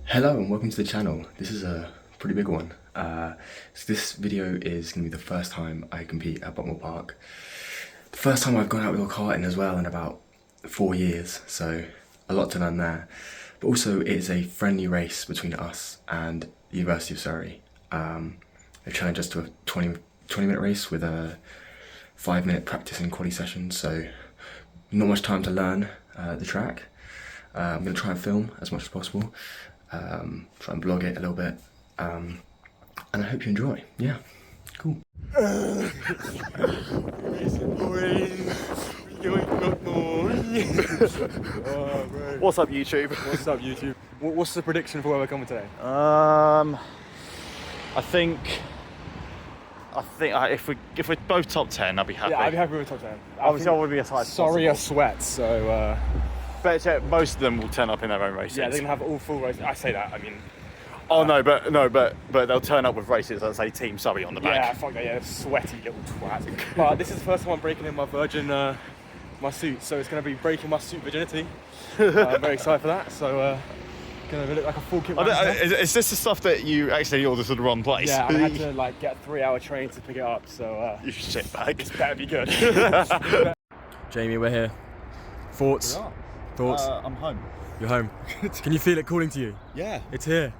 Hello and welcome to the channel. This is a pretty big one. So this video is going to be the first time I compete at Buckmore Park. The first time I've gone out with karting as well in about 4 years, so a lot to learn there. But also it is a friendly race between us and the University of Surrey. They challenged us to a 20-minute race with a 5-minute practice and quali session, so not much time to learn the track. I'm going to try and film as much as possible, try and blog it a little bit, and I hope you enjoy. Yeah, cool. What's up, YouTube? What's up, YouTube? What's the prediction for where we're coming today? I think if we're both top 10, I'll be happy. Yeah, I'd be happy with top 10. Obviously, I would be as high as sorry, possible. a sweat. So But most of them will turn up in their own races. yeah, they're gonna have all full races. I say that. I mean, but they'll turn up with races that say Team Surrey on the back. yeah, fuck that. Yeah, sweaty little twat. But this is the first time I'm breaking in my virgin, my suit. So it's gonna be breaking my suit virginity. I'm very excited for that. So gonna look like a full kit. Is this the stuff that you actually ordered to the wrong place? Yeah, I had to like get a 3-hour train to pick it up. So You shitbag. this better be good. Jamie, we're here. Thoughts? Thoughts? I'm home. You're home. Can you feel it calling to you? Yeah. It's here.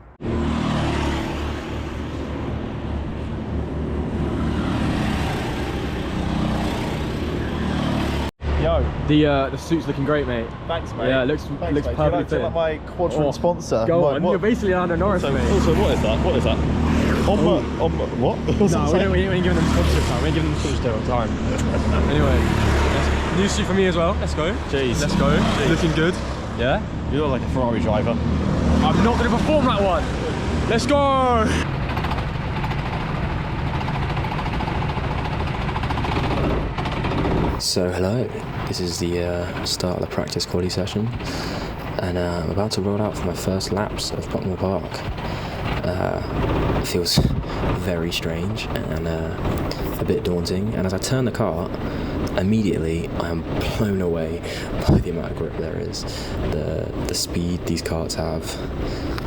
Yo. The suit's looking great, mate. Thanks, mate. Yeah, it looks Thanks, mate. perfectly Do you like fit. my quadrant sponsor? Go What- on, what- you're basically Lando Norris, So, mate. also, what is that? What is that? What? No, we ain't giving them sponsorship time. We ain't giving them sponsorship time. Anyway, new suit for me as well. Let's go. Jeez. Let's go. Jeez. Looking good. Yeah? You look like a Ferrari driver. I'm not going to perform that one. Let's go. So hello, this is the start of the practice quali session, and I'm about to roll out for my first laps of Buckmore Park. It feels very strange and a bit daunting, and as I turn the cart, immediately I am blown away by the amount of grip there is. The speed these carts have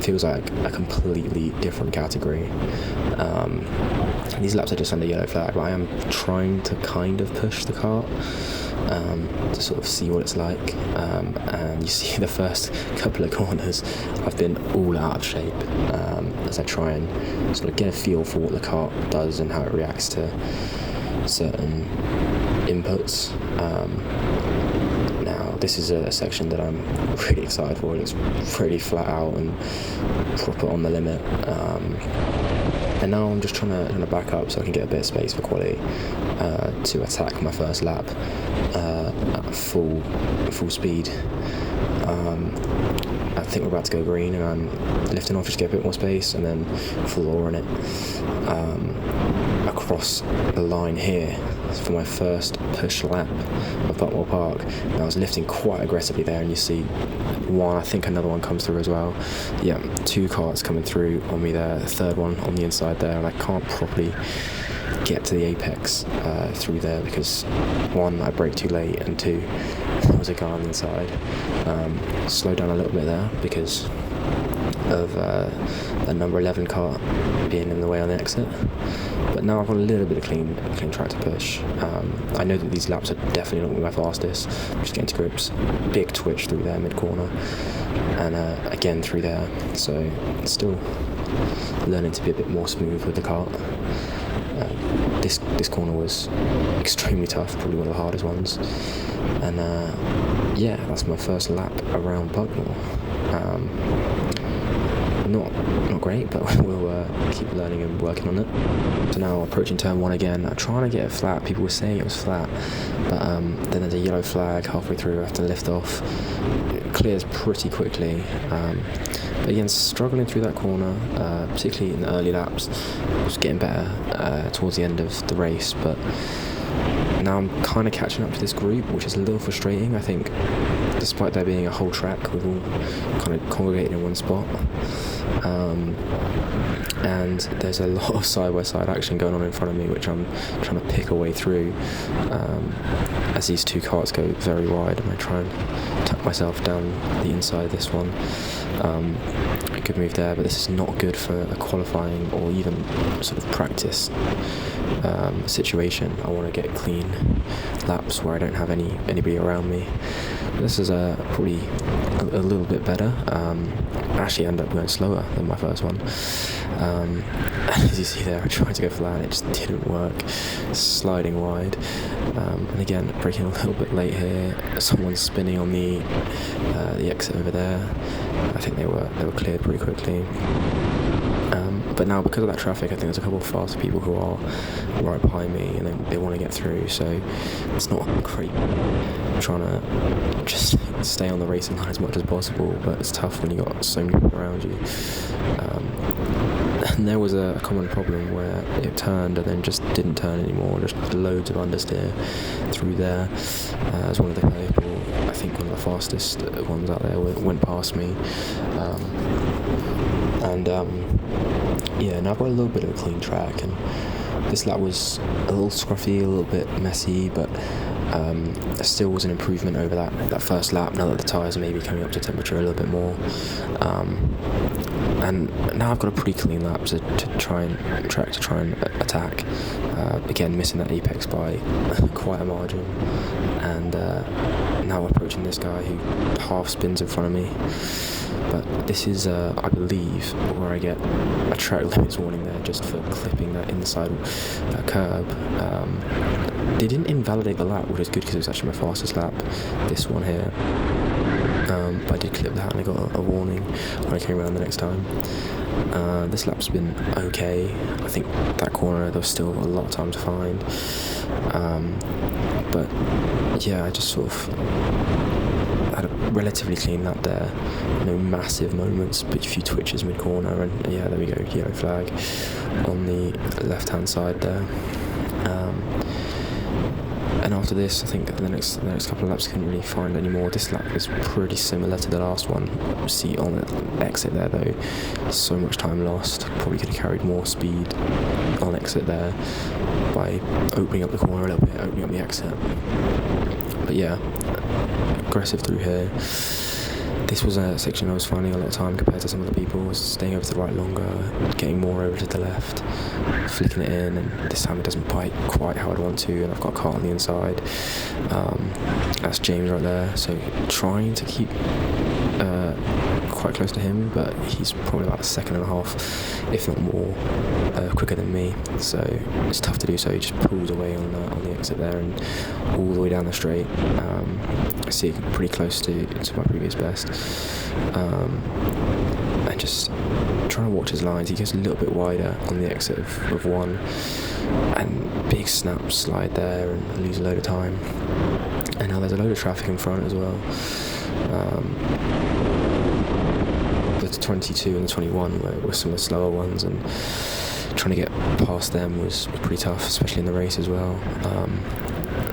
feels like a completely different category. These laps are just under yellow flag, but I am trying to kind of push the cart to sort of see what it's like, and you see the first couple of corners I've been all out of shape as I try and sort of get a feel for what the cart does and how it reacts to certain inputs. Now this is a section that I'm really excited for. It looks pretty flat out and proper on the limit, and now I'm just trying to back up so I can get a bit of space for quali to attack my first lap at full speed. I think we're about to go green, and I'm lifting off just to get a bit more space, and then flooring it across the line here for my first push lap of Buckmore Park. And I was lifting quite aggressively there, and you see one, I think another one comes through as well. Yeah, 2 carts coming through on me there, the third one on the inside there, and I can't properly get to the apex through there because 1, I braked too late, and 2, there was a guy on the inside. Slow down a little bit there because of the number 11 cart being in the way on the exit, but now I've got a little bit of clean track to push. I know that these laps are definitely not going to be my fastest. I'm just getting to grips. Big twitch through there mid corner, and again through there, so still learning to be a bit more smooth with the cart. This corner was extremely tough, probably one of the hardest ones, and yeah, that's my first lap around Buckmore. Not great, but we'll keep learning and working on it. So now approaching turn 1 again, I'm trying to get it flat. People were saying it was flat, but then there's a yellow flag halfway through. I have to lift off. It clears pretty quickly. But again, struggling through that corner, particularly in the early laps. It was getting better towards the end of the race, but now I'm kind of catching up to this group, which is a little frustrating. I think the despite there being a whole track, we've all kind of congregated in one spot. And there's a lot of side-by-side action going on in front of me, which I'm trying to pick a way through, as these two carts go very wide, and I try and tuck myself down the inside of this one. A good move there, but this is not good for a qualifying or even sort of practice situation. I want to get clean laps where I don't have anybody around me. This is probably a little bit better. I actually ended up going slower than my first one. As you see there, I tried to go flat and it just didn't work. Sliding wide, and again braking a little bit late here. Someone's spinning on the exit over there. I think they were cleared pretty quickly. But now, because of that traffic, I think there's a couple of faster people who are right behind me, and they want to get through. So it's not great. I'm trying to just stay on the racing line as much as possible, but it's tough when you got so many people around you. And there was a common problem where it turned and then just didn't turn anymore. Just loads of understeer through there. As one of the people, I think one of the fastest ones out there, went past me. Now I've got a little bit of a clean track, and this lap was a little scruffy, a little bit messy, but there still was an improvement over that first lap, now that the tyres are maybe coming up to temperature a little bit more. And now I've got a pretty clean lap to try and attack. Again, missing that apex by quite a margin, and now approaching this guy who half spins in front of me. But this is, I believe, where I get a track limits warning there just for clipping that inside curb. They didn't invalidate the lap, which is good because it was actually my fastest lap, this one here. But I did clip that and I got a warning when I came around the next time. This lap's been okay. I think that corner there was still a lot of time to find. But yeah, I just sort of had a relatively clean lap there. No massive moments, but a few twitches mid-corner, and yeah, there we go, yellow flag on the left-hand side there. And after this, I think the next couple of laps couldn't really find any more. This lap was pretty similar to the last one. See on the exit there though, so much time lost. Probably could have carried more speed on exit there by opening up the corner a little bit, opening up the exit. But yeah, aggressive through here. This was a section I was finding a lot of time compared to some of the people. I was staying over to the right longer, getting more over to the left, flicking it in, and this time it doesn't bite quite how I'd want to, and I've got a cart on the inside. That's James right there, so trying to keep quite close to him, but he's probably about a second and a half, if not more, quicker than me, so it's tough to do so. He just pulls away on the exit there and all the way down the straight. I see it pretty close to my previous best, and just trying to watch his lines. He gets a little bit wider on the exit of one, and big snap slide there and lose a load of time. And now there's a load of traffic in front as well. The 22 and the 21 were some of the slower ones, and trying to get past them was pretty tough, especially in the race as well.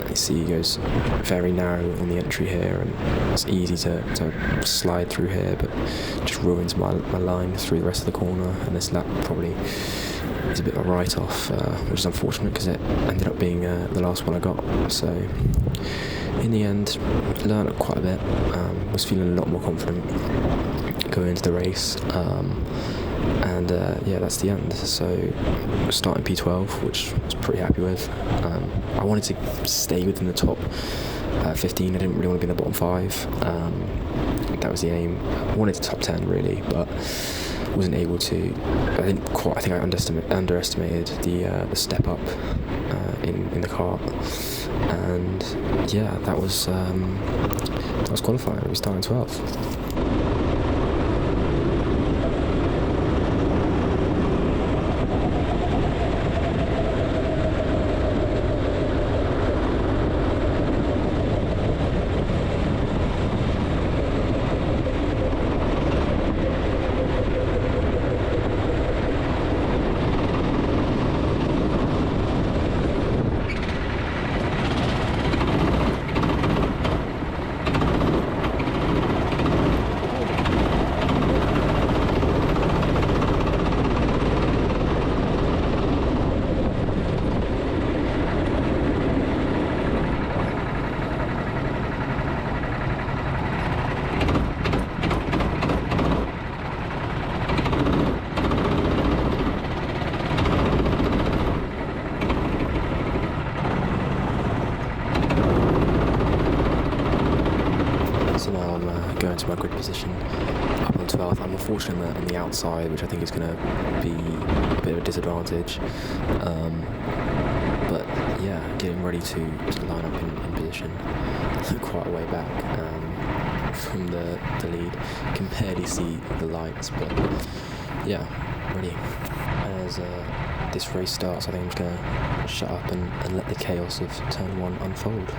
You see he goes very narrow on the entry here, and it's easy to slide through here, but just ruins my line through the rest of the corner, and this lap probably is a bit of a write-off, which is unfortunate because it ended up being the last one I got. So in the end, learned quite a bit, was feeling a lot more confident going into the race, and yeah, that's the end. So starting P12, which I was pretty happy with. I wanted to stay within the top 15. I didn't really want to be in the bottom 5. That was the aim. I wanted the top 10 really, but wasn't able to. I think I underestimated the step up in the kart, and yeah, that was qualifying. We started in 12th. I'm unfortunate on the outside, which I think is going to be a bit of a disadvantage. But yeah, getting ready to line up in position quite a way back from the lead. Can barely see the lights, but yeah, ready. As this race starts, I think I'm just going to shut up and let the chaos of turn 1 unfold.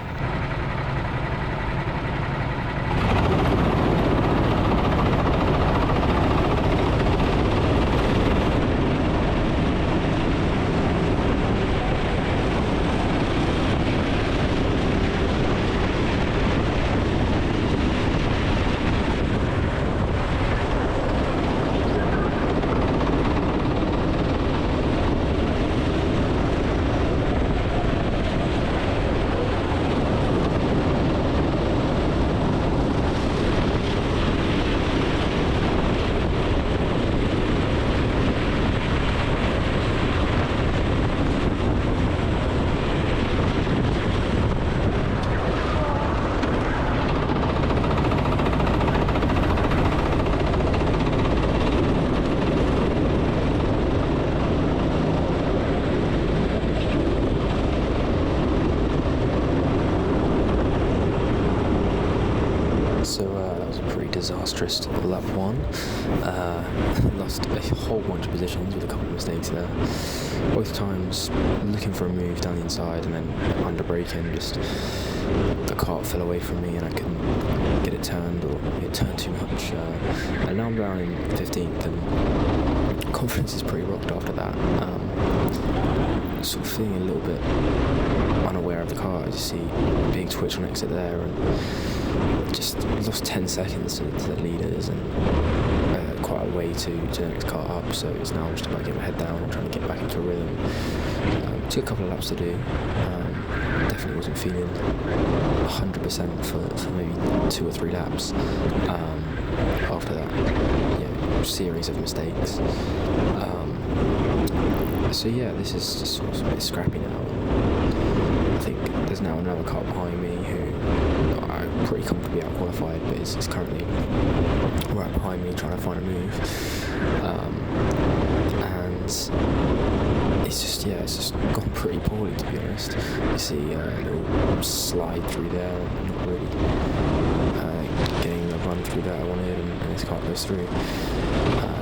Disastrous lap 1. Lost a whole bunch of positions with a couple of mistakes there. Both times looking for a move down the inside and then under braking, just the kart fell away from me and I couldn't get it turned, or it turned too much. And now I'm down in 15th and confidence is pretty rocked after that. Sort of feeling a little bit unaware of the car. I just see big twitch on exit there and just lost 10 seconds to the leaders and quite a way to the next car up, so it's now just about getting my head down and trying to get back into a rhythm. Took a couple of laps to do. Definitely wasn't feeling 100% for maybe 2 or 3 laps. After that, series of mistakes. So yeah, this is just sort of a bit scrappy now. I think there's now another car behind me who I'm pretty comfortably out-qualified, but is currently right behind me trying to find a move. And it's just gone pretty poorly, to be honest. You see a little slide through there, not really getting the run through that I wanted, and this car goes through.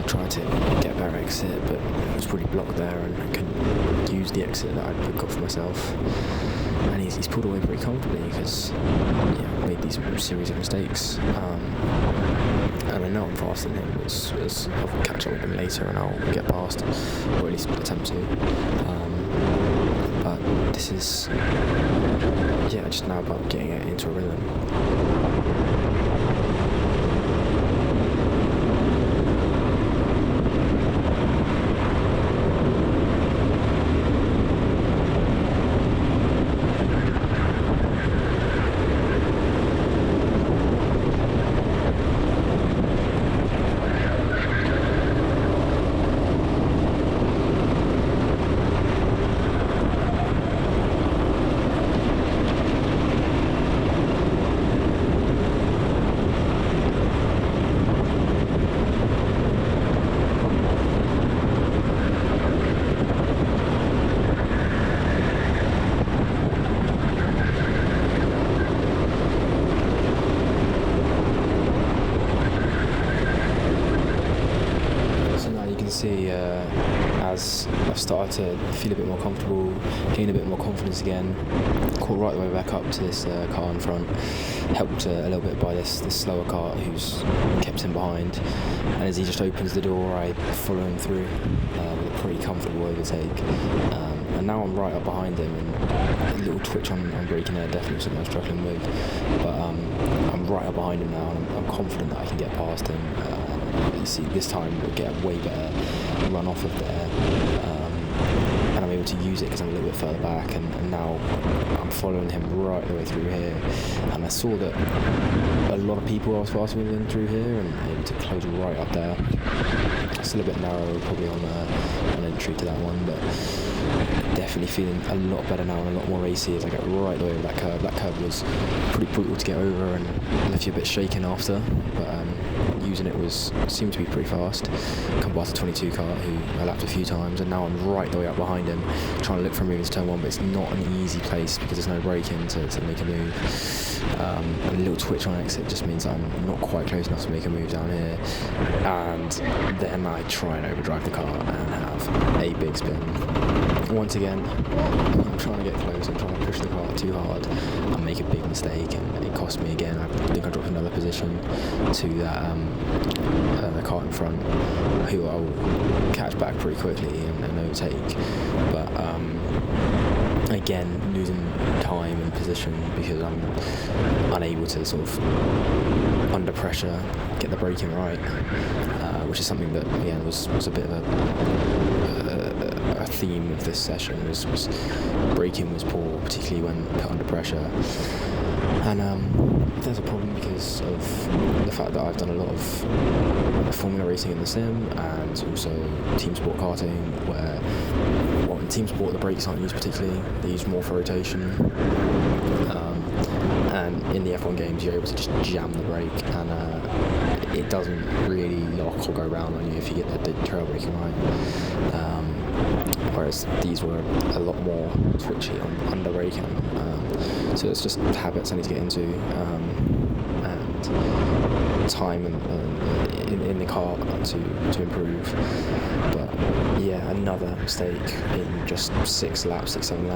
Tried to get a better exit, but it was pretty blocked there and I couldn't use the exit that I'd got for myself. And he's pulled away pretty comfortably because made these series of mistakes. And I know I'm faster than him. I'll catch up with him later and I'll get past, or at least attempt to. But this is just now about getting it into a rhythm. See, as I've started to feel a bit more comfortable, gain a bit more confidence again, caught right the way back up to this car in front, helped a little bit by this slower car who's kept him behind, and as he just opens the door I follow him through with a pretty comfortable overtake, and now I'm right up behind him, and a little twitch on braking there, definitely something I'm struggling with, but I'm right up behind him now and I'm confident that I can get past him. You see, this time we'll get a way better run off of there, and I'm able to use it because I'm a little bit further back, and now I'm following him right the way through here, and I saw that a lot of people I was faster than through here and able to close right up there. Still a bit narrow probably on entry to that one, but definitely feeling a lot better now and a lot more racy as I get right the way with that curve. That curve was pretty brutal to get over and left you a bit shaken after, but using it seemed to be pretty fast. Come past the 22 car who I lapped a few times, and now I'm right the way up behind him, trying to look for a move into turn 1, but it's not an easy place because there's no braking to make a move. A little twitch on exit just means I'm not quite close enough to make a move down here, and then I try and overdrive the car and have a big spin. Once again, I'm trying to get close, I'm trying to push the car too hard, I make a big mistake, and it cost me again. I think I dropped another position to that the car in front, who I'll catch back pretty quickly and overtake, but again losing time and position because I'm unable to sort of under pressure get the braking right, which is something that again was a bit of a theme of this session. Was braking was poor, particularly when put under pressure. And there's a problem because of the fact that I've done a lot of Formula racing in the sim and also team sport karting, where in team sport the brakes aren't used particularly, they're used more for rotation. And in the F1 games you're able to just jam the brake, and it doesn't really lock or go round on you if you get the trail braking right. Whereas these were a lot more twitchy on under braking. So it's just habits I need to get into, and time in the car to improve. But yeah, another mistake in just 7 laps, and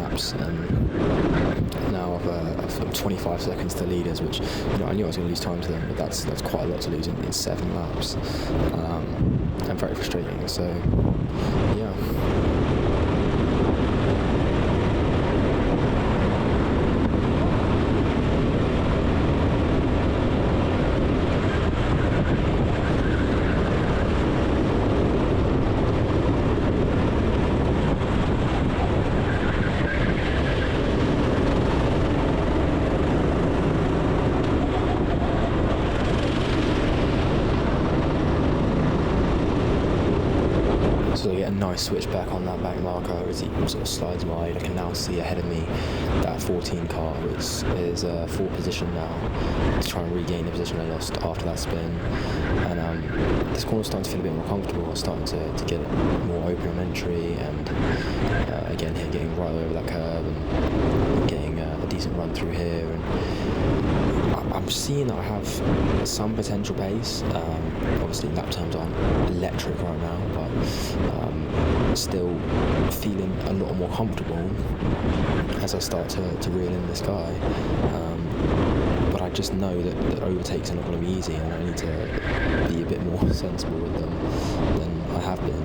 now I'm 25 seconds to the leaders, which I knew I was going to lose time to them, but that's quite a lot to lose in 7 laps, and very frustrating. So yeah. So I get a nice switch back on that back marker as he sort of slides wide. I can now see ahead of me that 14 car, which is 4th position now, to try and regain the position I lost after that spin. And this corner's starting to feel a bit more comfortable. I'm starting to get more open on entry, and again here getting right over that curve and getting a decent run through here. And I'm seeing that I have some potential pace. Obviously lap times aren't electric right now, but still feeling a lot more comfortable as I start to reel in this guy. But I just know that overtakes are not going to be easy, and I need to be a bit more sensible with them than I have been.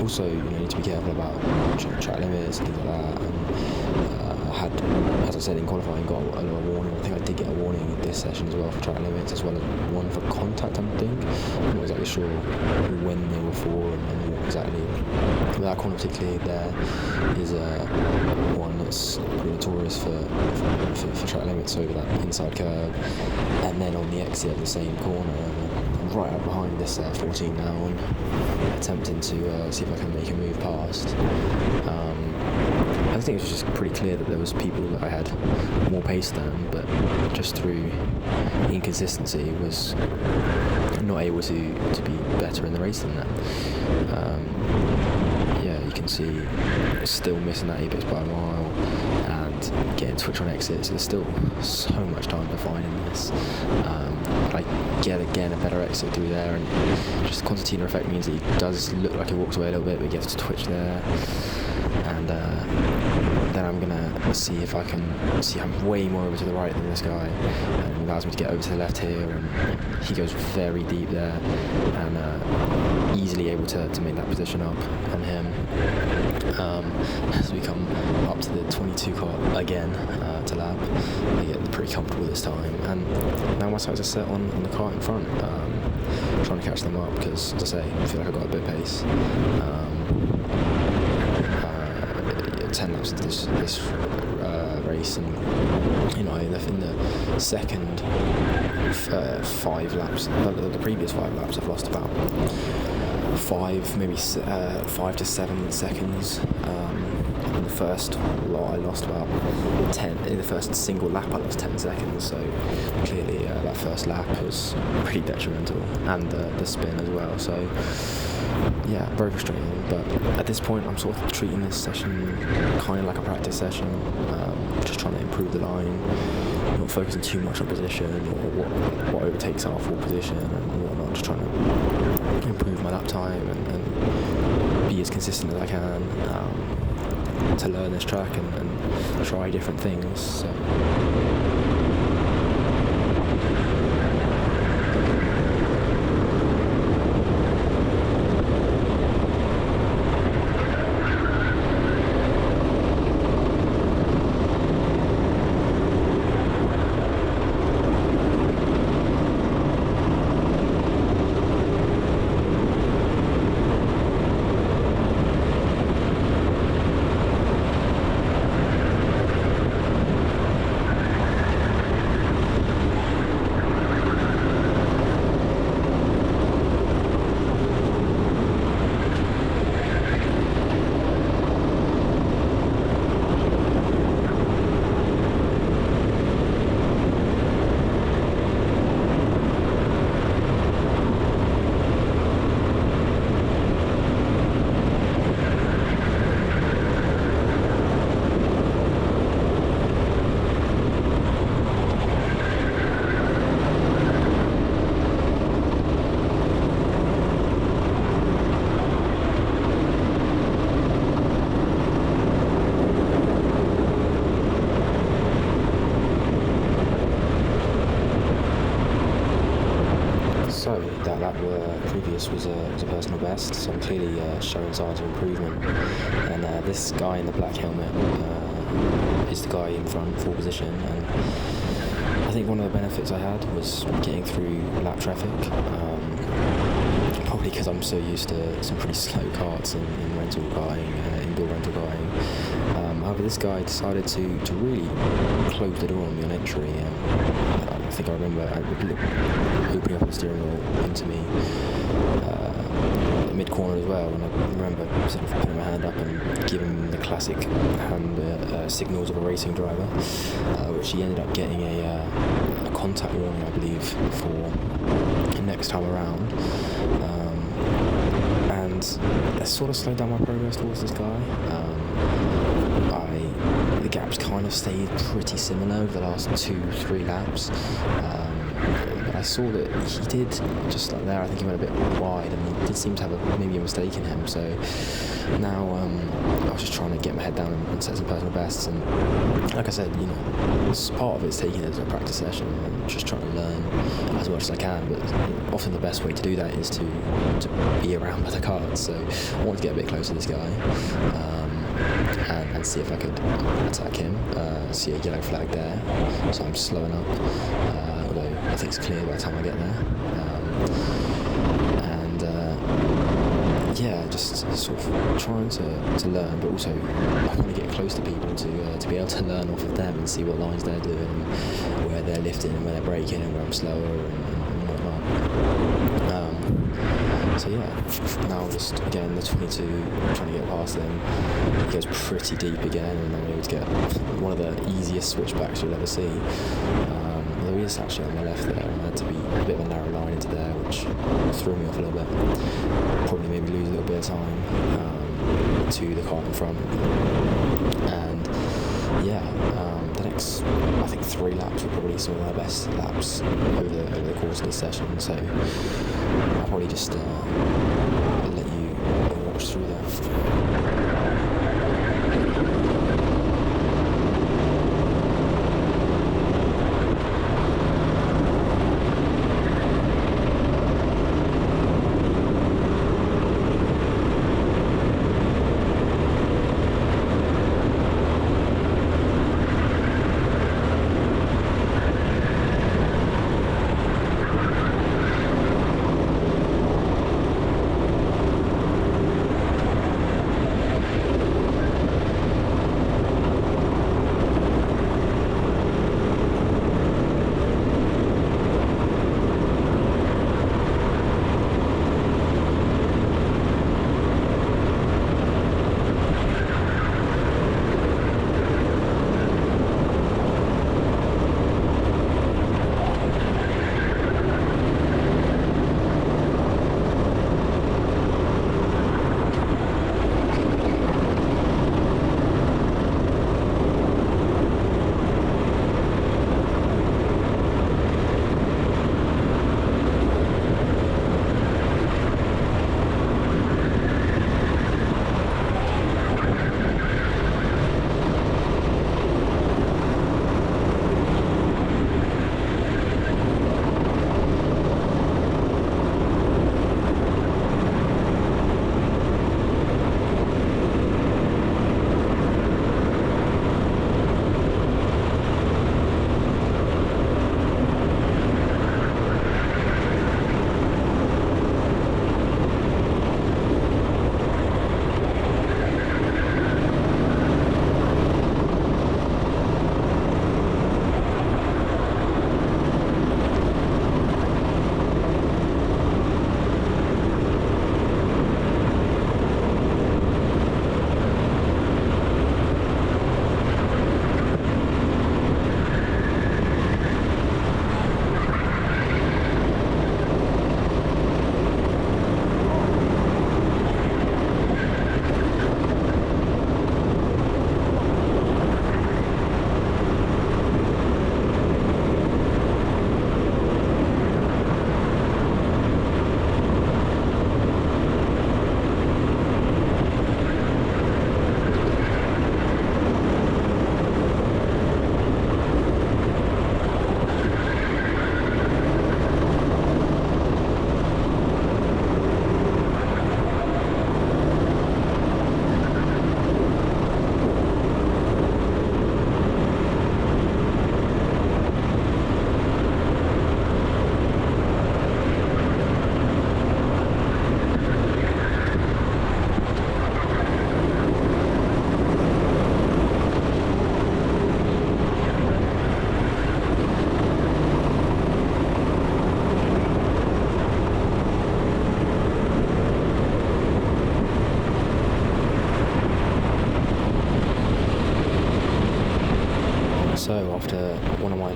Also, you need to be careful about track limits and things like that. And I had, as I said in qualifying, got a lot of warning. I think I did get a warning in this session as well for track limits, as well as one for contact, I think. I'm not exactly sure when they were for and what exactly. But that corner particularly there is one that's pretty notorious for track limits over that inside curve. And then on the exit of the same corner, I'm right up behind this 14 now, and attempting to see if I can make a move past. I think it was just pretty clear that there was people that I had more pace than, but just through inconsistency was not able to be better in the race than that. Yeah, you can see still missing that apex by a mile and getting twitch on exit, so there's still so much time to find in this. But I get again a better exit through there, and just the concertina effect means that he does look like he walks away a little bit, but he gets to twitch there. And then I'm gonna see if I can see I'm way more over to the right than this guy, and it allows me to get over to the left here, and he goes very deep there, and easily able to make that position up on him. As we come up to the 22 car again to lap, I get pretty comfortable this time, and now my sights are set on the car in front, trying to catch them up, because as I say, I feel like I've got a bit of pace. 10 laps into this race, and in the second 5 laps, the previous 5 laps, I've lost about 5 to 7 seconds. In the first lot, I lost about 10. In the first single lap, I lost 10 seconds. So clearly, that first lap was pretty detrimental, and the spin as well. So yeah, very frustrating. But at this point, I'm sort of treating this session kind of like a practice session. Just trying to improve the line, not focusing too much on position or what overtakes our full position and whatnot. Just trying to improve my lap time and be as consistent as I can to learn this track and try different things. So. So that lap previous was a personal best, so I'm clearly showing signs of improvement. And this guy in the black helmet is the guy in front, full position. And I think one of the benefits I had was getting through lap traffic. Probably because I'm so used to some pretty slow karts in rental buying, indoor rental buying. However, this guy decided to really close the door on me on entry. I think I remember opening up the steering wheel into me mid-corner as well, and I remember sort of putting my hand up and giving him the classic hand signals of a racing driver, which he ended up getting a contact warning, I believe, for the next time around. And that sort of slowed down my progress towards this guy. The gaps kind of stayed pretty similar over the last 2-3 laps. But I saw that he did, just like there, I think he went a bit wide, and he did seem to have maybe a mistake in him. So now I was just trying to get my head down and set some personal bests. And like I said, part of it's taking it as a practice session and just trying to learn as much as I can. But often the best way to do that is to be around other karts. So I wanted to get a bit closer to this guy. And see if I could attack him. See a yellow flag there, so I'm slowing up, although I think it's clear by the time I get there. Just sort of trying to learn, but also I want to get close to people to be able to learn off of them and see what lines they're doing and where they're lifting and where they're braking and where I'm slower and whatnot. So yeah, now just again the 22, trying to get past them. It goes pretty deep again, and I'm able to get one of the easiest switchbacks you'll ever see. Although he is actually on my left there, and I had to be a bit of a narrow line into there, which threw me off a little bit. Probably made me lose a little bit of time to the car in front. And the next, I think 3 laps were probably some of my best laps over the course of this session. So I'll probably just let you watch through that.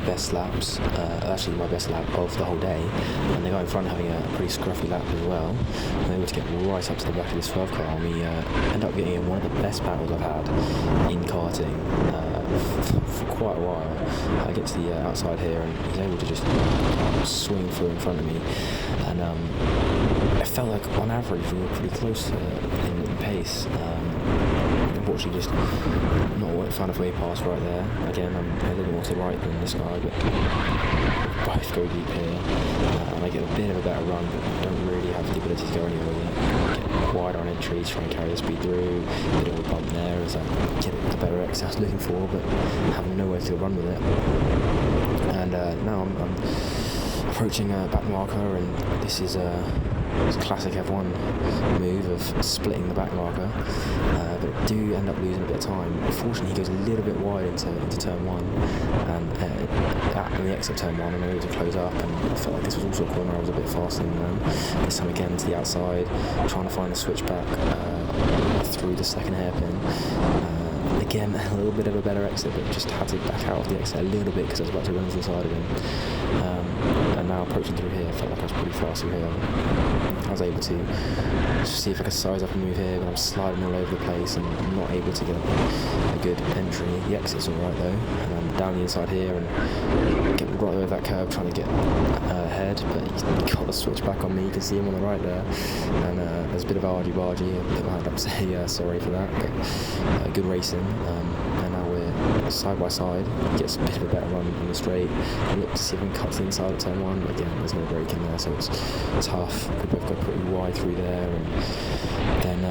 best laps, actually my best lap of the whole day, and the guy in front having a pretty scruffy lap as well. I'm able to get right up to the back of this 12 car, and we end up getting in one of the best battles I've had in karting for quite a while. I get to the outside here, and he's able to just swing through in front of me, and it felt like on average we were pretty close in pace. Unfortunately, just not found a way past right there. Again, I'm a little more to the right than this guy, but both go deep here, and I get a bit of a better run, but don't really have the ability to go anywhere with it. Get wider on entries, try and carry the speed through. Bit of a bump there as I get the better exit I was looking for, but having nowhere to run with it. And now I'm approaching a back marker, and this is it's a classic F1 move of splitting the back marker, but I do end up losing a bit of time. Unfortunately, he goes a little bit wide into turn 1, and at the exit turn 1, I'm able to close up, and I felt like this was also a corner I was a bit faster than them. This time again to the outside, trying to find a switch back through the second hairpin. Again, a little bit of a better exit, but just had to back out of the exit a little bit because I was about to run to the side of him. And now approaching through here, I felt like I was pretty fast through here. I was able to just see if I could size up and move here, but I'm sliding all over the place and I'm not able to get a good entry. The exit's alright though, and I'm down the inside here and get right over that curve trying to get ahead, but he got the switch back on me. You can see him on the right there, and there's a bit of argy-bargy. I'd have to say sorry for that, but good racing. And now we're side by side. Gets a bit of a better run in the straight. Look to see if I can cut to the inside at turn 1, but again, there's no break in there, so it's tough. We both got pretty wide through there, and then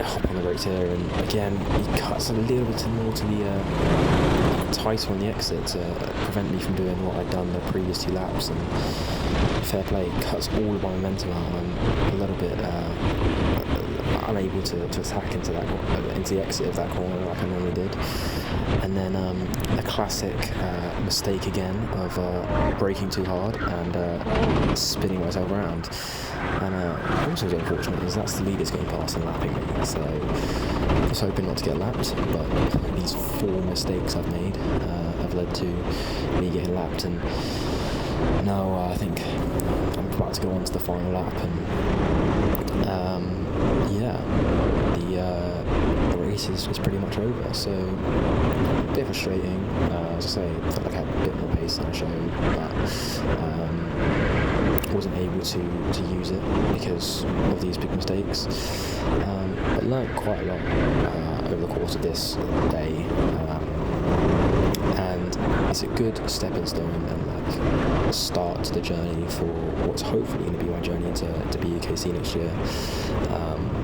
hop on the brakes here, and again, he cuts a little bit more to the tighter on the exit to prevent me from doing what I'd done the previous 2 laps, and fair play, cuts all of my momentum out, and I'm a little bit unable to attack into the exit of that corner like I normally did. And then a classic mistake again of braking too hard and spinning myself around. And also what's unfortunate is that's the leaders getting past and lapping me, so I was hoping not to get lapped, but these 4 mistakes I've made have led to me getting lapped, and now I think I'm about to go on to the final lap, and the race is pretty much over, so a bit frustrating. As I say, I felt like I had a bit more pace than I showed, but wasn't able to use it because of these big mistakes. But learned quite a lot over the course of this day, and it's a good stepping stone and like start to the journey for what's hopefully going to be my journey into BUKC next year.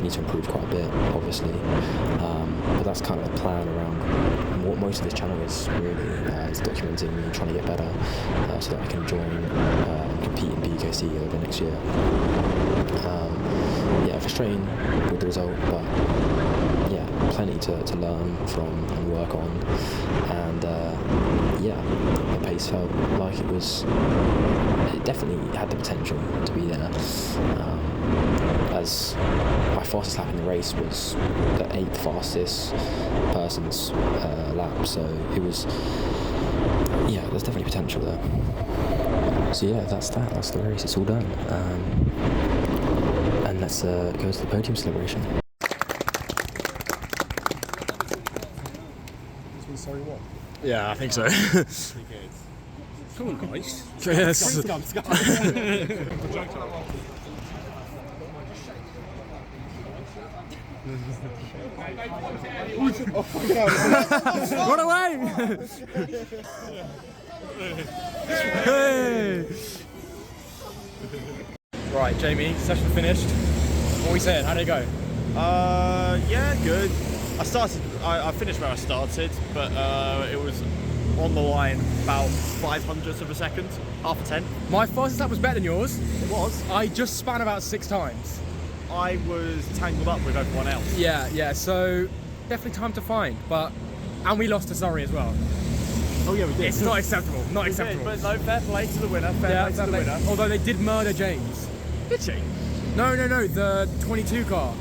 Need to improve quite a bit, obviously, but that's kind of the plan around what most of this channel is really. It's documenting me trying to get better so that I can join and compete in BUKC over next year. Frustrating with the result, but yeah, plenty to learn from and work on, and the pace felt like it definitely had the potential to be there, as my fastest lap in the race was the 8th fastest person's lap, so it was, there's definitely potential there. So that's the race, it's all done, and let's go to the podium celebration. Sorry, what? Yeah, I think so. Come on, guys. Yes. Run away! Hey! Right, Jamie, session finished. What are we saying? How did it go? Yeah, good. I finished where I started, but it was on the line about 500ths of a second, half a 10. My fastest lap was better than yours. It was. I just span about 6 times. I was tangled up with everyone else. Yeah, so definitely time to find, and we lost to Surrey as well. Oh yeah, we did. It's not acceptable, not We acceptable. did, but no, fair play to the winner, fair play to the winner. Although they did murder James. Did she? No, the 22 car.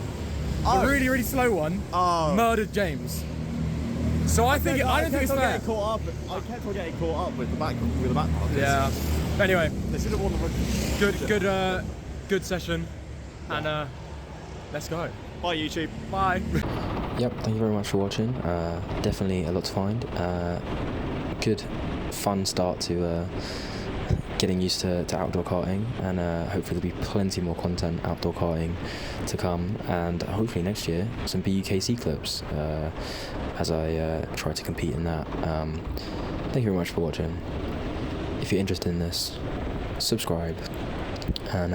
Oh. The really, really slow one murdered James. So I think I don't think it's fair. I kept on getting caught up with the back markers. Yeah. Anyway, They should have won the good session, and let's go. Bye, YouTube. Bye. Yep, thank you very much for watching. Definitely a lot to find. Good, fun start to getting used to outdoor karting, and hopefully there'll be plenty more content outdoor karting to come, and hopefully next year some BUKC clips as I try to compete in that. Thank you very much for watching. If you're interested in this, subscribe, and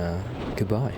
goodbye.